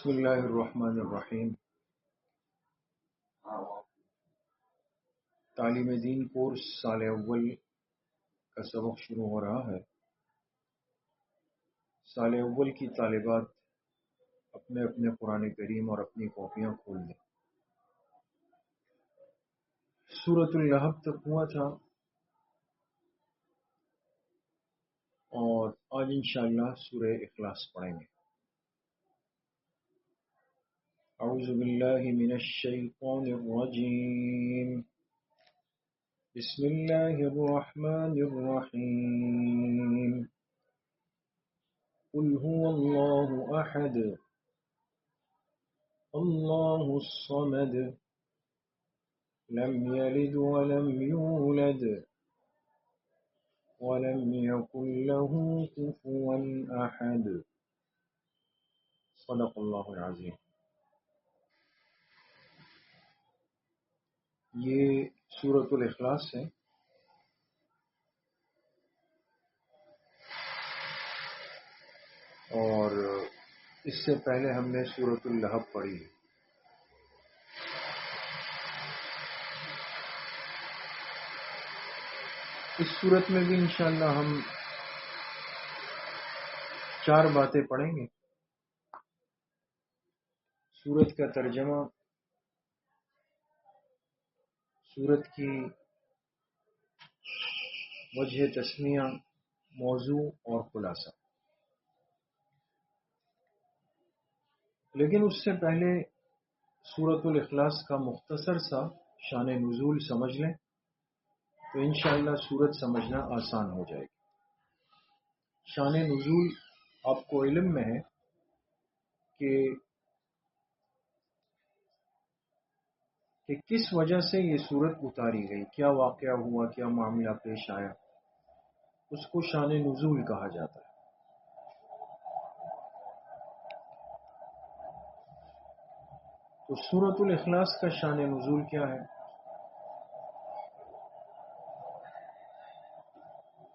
بسم اللہ الرحمن الرحیم۔ تعلیم دین کورس سال اول کا سبق شروع ہو رہا ہے۔ سال اول کی طالبات اپنے اپنے قرآن کریم اور اپنی کاپیاں کھول دیں۔ سورۃ اللہب تک ہوا تھا اور آج انشاءاللہ سورہ اخلاص پڑھیں گے۔ اعوذ باللہ من الشیطان الرجیم، بسم اللہ الرحمن الرحیم۔ قل هو اللہ احد اللہ الصمد لم يلد ولم يولد ولم يكن له كفوا احد۔ صدق اللہ العظیم۔ یہ سورۃ الاخلاص ہے اور اس سے پہلے ہم نے سورۃ اللہب پڑھی ہے۔ اس سورت میں بھی انشاءاللہ ہم 4 باتیں پڑھیں گے۔ سورت کا ترجمہ، سورت کی وجہ تسمیہ، موضوع اور خلاصہ۔ لیکن اس سے پہلے سورۃ الاخلاص کا مختصر سا شان نزول سمجھ لیں تو انشاءاللہ سورت سمجھنا آسان ہو جائے گی۔ شان نزول آپ کو علم میں ہے کہ کس وجہ سے یہ سورت اتاری گئی، کیا واقعہ ہوا، کیا معاملہ پیش آیا، اس کو شان نزول کہا جاتا ہے۔ تو سورۃ الاخلاص کا شان نزول کیا ہے؟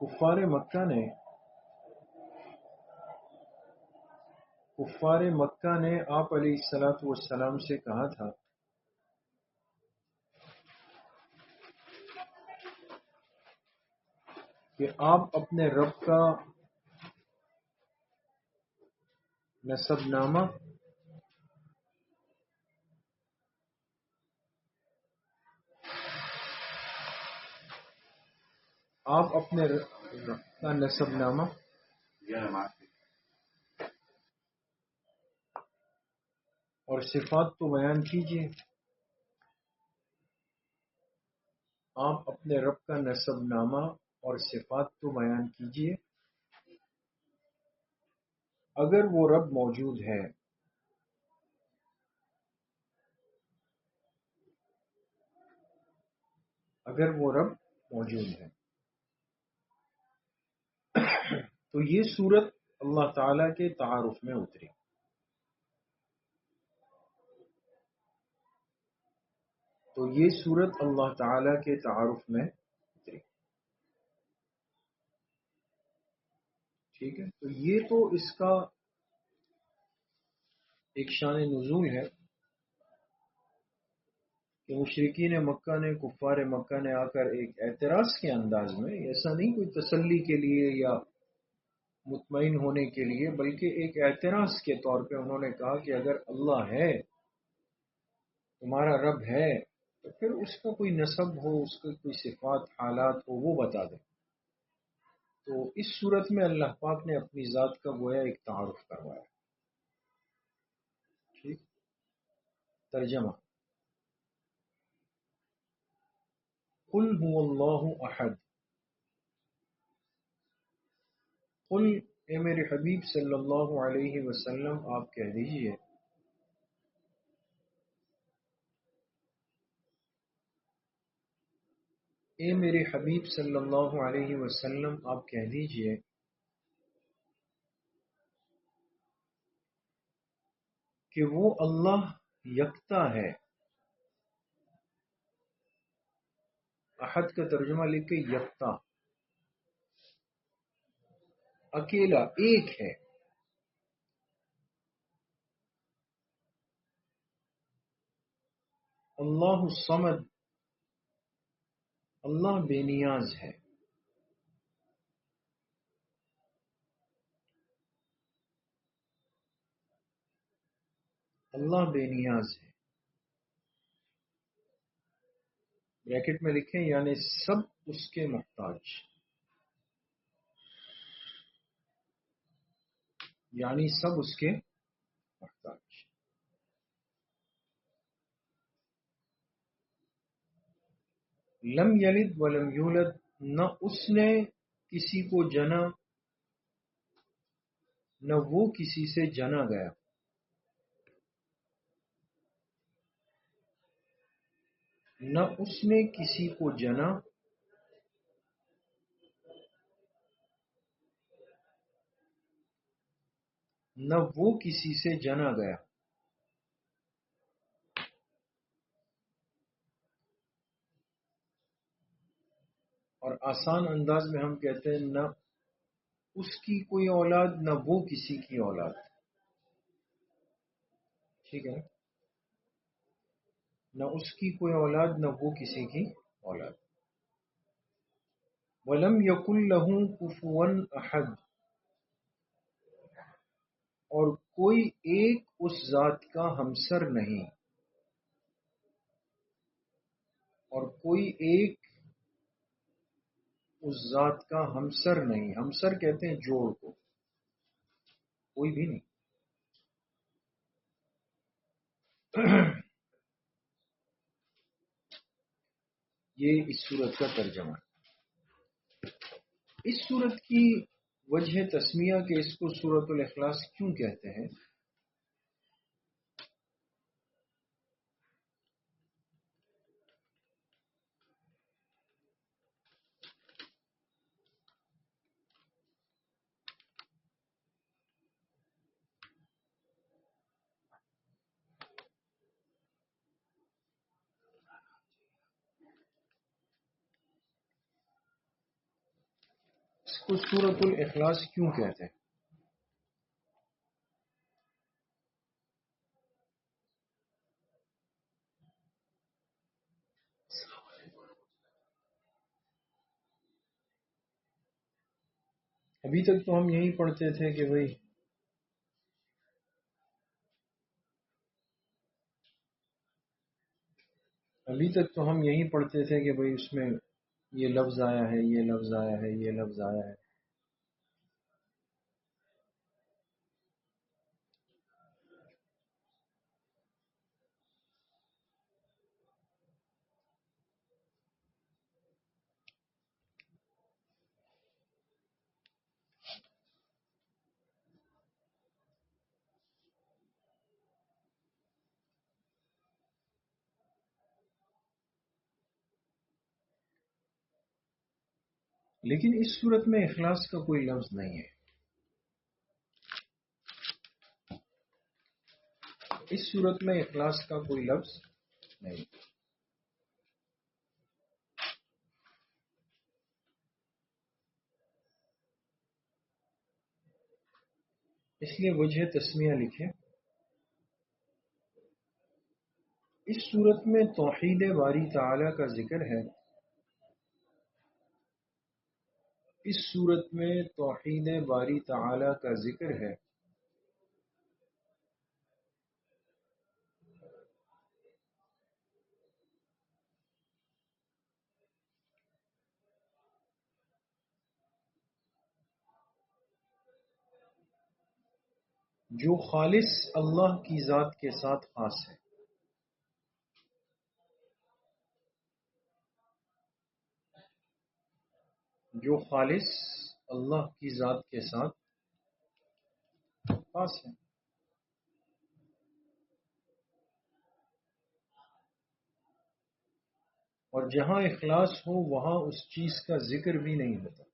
کفار مکہ نے آپ علیہ الصلوۃ والسلام سے کہا تھا کہ آپ اپنے رب کا نسب نامہ اور صفات تو بیان کیجئے۔ آپ اپنے رب کا نسب نامہ اور صفات تو بیان کیجئے اگر وہ رب موجود ہے۔ اگر وہ رب موجود ہے تو یہ سورت اللہ تعالی کے تعارف میں اتری۔ تو یہ سورت اللہ تعالی کے تعارف میں اتری، ٹھیک ہے۔ تو یہ تو اس کا ایک شان نزول ہے کہ مشرکین مکہ نے، کفار مکہ نے آ کر ایک اعتراض کے انداز میں، ایسا نہیں کوئی تسلی کے لیے یا مطمئن ہونے کے لیے، بلکہ ایک اعتراض کے طور پہ انہوں نے کہا کہ اگر اللہ ہے، تمہارا رب ہے، تو پھر اس کا کوئی نسب ہو، اس کا کوئی صفات حالات ہو، وہ بتا دیں۔ تو اس صورت میں اللہ پاک نے اپنی ذات کا گویا ایک تعارف کروایا، ٹھیک۔ ترجمہ: قل هو اللہ احد۔ قل، اے میرے حبیب صلی اللہ علیہ وسلم آپ کہہ دیجئے، اے میرے حبیب صلی اللہ علیہ وسلم آپ کہہ دیجئے کہ وہ اللہ یکتا ہے۔ احد کا ترجمہ لکھے یکتا، اکیلا، ایک ہے۔ اللہ الصمد، اللہ بے نیاز ہے. اللہ بے نیاز ہے. بریکٹ میں لکھیں یعنی سب اس کے محتاج، یعنی سب اس کے محتاج. لم یلد ولم یولد، نہ اس نے کسی کو جنا نہ وہ کسی سے جنا گیا. نہ اس نے کسی کو جنا نہ وہ کسی سے جنا گیا. اور آسان انداز میں ہم کہتے ہیں نہ اس کی کوئی اولاد نہ وہ کسی کی اولاد. ٹھیک ہے، نہ اس کی کوئی اولاد نہ وہ کسی کی اولاد. وَلَمْ يَكُنْ لَهُ كُفُوًا أَحَدٌ، اور کوئی ایک اس ذات کا ہمسر نہیں، اور کوئی ایک اس ذات کا ہمسر نہیں. ہمسر کہتے ہیں جوڑ کو، کوئی بھی نہیں. یہ اس صورت کا ترجمہ ہے. اس صورت کی وجہ تسمیہ کہ اس کو سورۃ الاخلاص کیوں کہتے ہیں؟ اس کو سورۃ الاخلاص کیوں کہتے ہیں؟ ابھی تک تو ہم یہی پڑھتے تھے کہ بھئی ابھی تک تو ہم یہی پڑھتے تھے کہ بھئی اس میں یہ لفظ آیا ہے، یہ لفظ آیا ہے، یہ لفظ آیا ہے. لیکن اس صورت میں اخلاص کا کوئی لفظ نہیں ہے. اس صورت میں اخلاص کا کوئی لفظ نہیں. اس لیے وجہ تسمیہ لکھیں. اس صورت میں توحید باری تعالی کا ذکر ہے. اس صورت میں توحید باری تعالی کا ذکر ہے. جو خالص اللہ کی ذات کے ساتھ خاص ہے. جو خالص اللہ کی ذات کے ساتھ خاص ہے. اور جہاں اخلاص ہو وہاں اس چیز کا ذکر بھی نہیں ہوتا.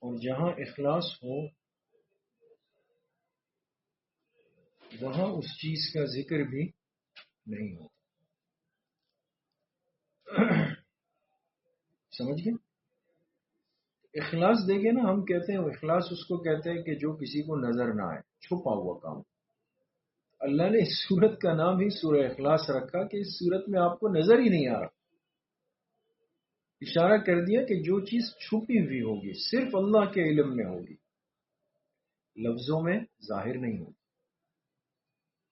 اور جہاں اخلاص ہو وہاں اس چیز کا ذکر بھی نہیں ہوتا. سمجھ گئے؟ اخلاص دیکھیں نا، ہم کہتے ہیں اخلاص اس کو کہتے ہیں کہ جو کسی کو نظر نہ آئے، چھپا ہوا کام. اللہ نے اس سورت کا نام ہی سورہ اخلاص رکھا کہ اس سورت میں آپ کو نظر ہی نہیں آ رہا. اشارہ کر دیا کہ جو چیز چھپی ہوئی ہوگی صرف اللہ کے علم میں ہوگی، لفظوں میں ظاہر نہیں ہوگی.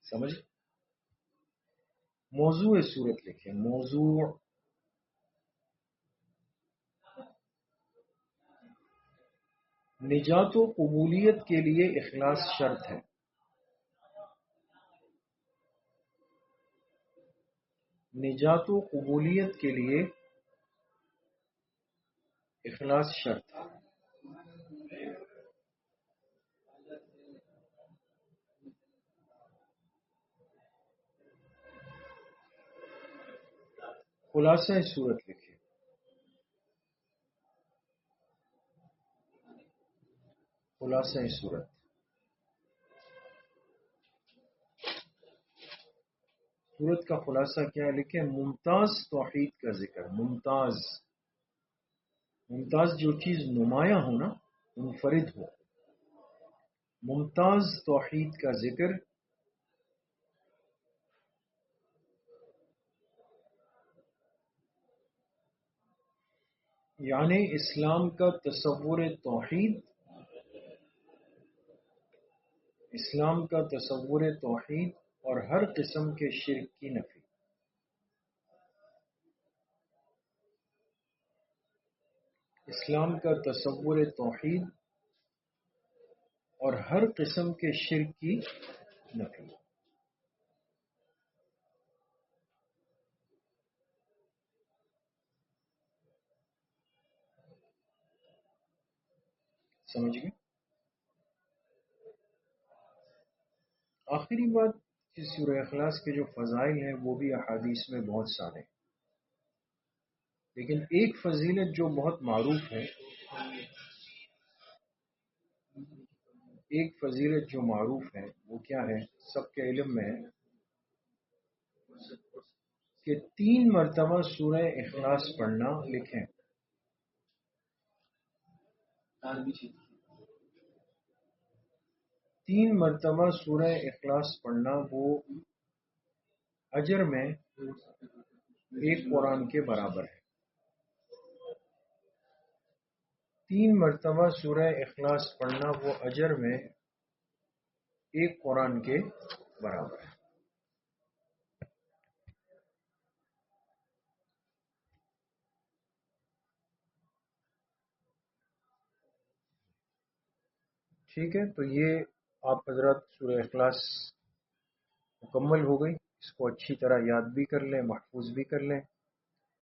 سمجھ؟ موضوع سورت لکھیں. موضوع نجات و قبولیت کے لیے اخلاص شرط ہے. نجات و قبولیت کے لیے اخلاص شرط ہے. خلاصہ صورت لکھیں. خلاصہ صورت کا خلاصہ کیا ہے لکھیں. ممتاز توحید کا ذکر. ممتاز جو چیز نمایاں ہو نا، منفرد ہو. ممتاز توحید کا ذکر یعنی اسلام کا تصور توحید، اسلام کا تصور توحید اور ہر قسم کے شرک کی نفی. اسلام کا تصور توحید اور ہر قسم کے شرک کی نفی. سمجھ گئے؟ آخری بات، سورہ اخلاص کے جو فضائل ہیں وہ بھی احادیث میں بہت سارے ہیں، لیکن ایک فضیلت جو بہت معروف ہے، ایک فضیلت جو معروف ہے وہ کیا ہے، سب کے علم میں ہے کہ 3 مرتبہ سورہ اخلاص پڑھنا. لکھیں 3 مرتبہ سورہ اخلاص پڑھنا وہ اجر میں ایک قرآن کے برابر ہے. 3 مرتبہ سورہ اخلاص پڑھنا وہ اجر میں ایک قرآن کے برابر ہے. ٹھیک ہے، تو یہ آپ حضرات سورہ اخلاص مکمل ہو گئی. اس کو اچھی طرح یاد بھی کر لیں، محفوظ بھی کر لیں.